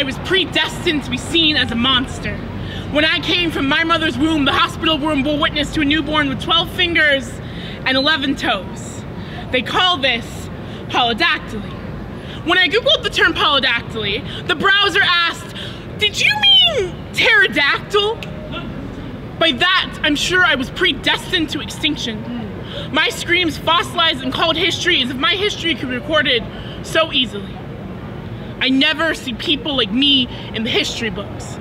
was predestined to be seen as a monster. When I came from my mother's womb, the hospital room bore witness to a newborn with 12 fingers and 11 toes. They call this polydactyly. When I googled the term polydactyly, the browser asked, "Did you mean pterodactyl?" By that, I'm sure I was predestined to extinction. My screams fossilized and called history as if my history could be recorded so easily. I never see people like me in the history books.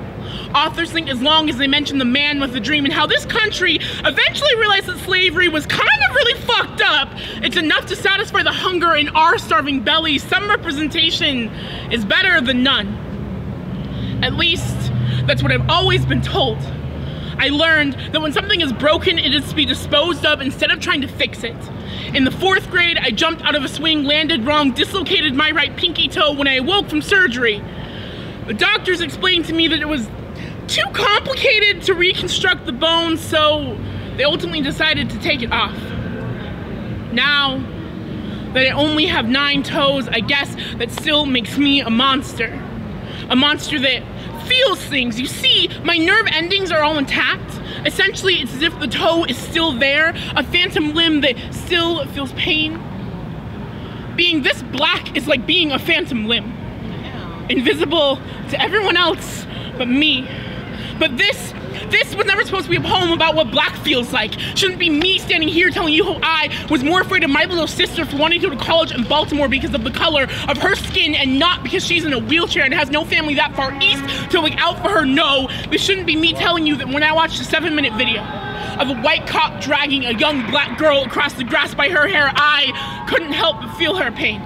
Authors think as long as they mention the man with the dream and how this country eventually realized that slavery was kind of really fucked up, it's enough to satisfy the hunger in our starving bellies. Some representation is better than none. At least, that's what I've always been told. I learned that when something is broken, it is to be disposed of instead of trying to fix it. In the 4th grade, I jumped out of a swing, landed wrong, dislocated my right pinky toe when I awoke from surgery. The doctors explained to me that it was too complicated to reconstruct the bone, so they ultimately decided to take it off. Now that I only have 9 toes, I guess that still makes me a monster. A monster that feels things. You see, my nerve endings are all intact. Essentially, it's as if the toe is still there, a phantom limb that still feels pain. Being this black is like being a phantom limb. Invisible to everyone else but me. But this was never supposed to be a poem about what black feels like. Shouldn't be me standing here telling you how I was more afraid of my little sister for wanting to go to college in Baltimore because of the color of her skin and not because she's in a wheelchair and has no family that far east to look out for her. No, this shouldn't be me telling you that when I watched a 7-minute video of a white cop dragging a young black girl across the grass by her hair, I couldn't help but feel her pain.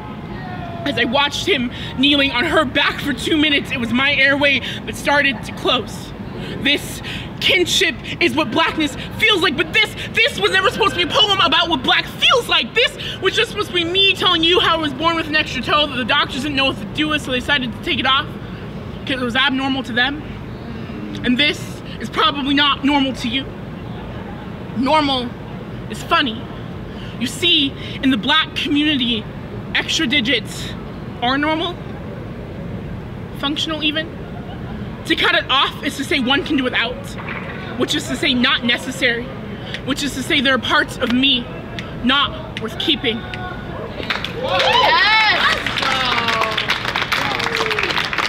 As I watched him kneeling on her back for 2 minutes, it was my airway that started to close. This kinship is what blackness feels like, but this was never supposed to be a poem about what black feels like. This was just supposed to be me telling you how I was born with an extra toe that the doctors didn't know what to do with, so they decided to take it off because it was abnormal to them. And this is probably not normal to you. Normal is funny. You see, in the black community, extra digits are normal, functional even. To cut it off is to say one can do without, which is to say not necessary, which is to say there are parts of me not worth keeping. Yes!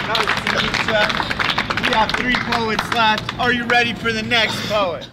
That was Tanesha. We have 3 poets left. Are you ready for the next poet?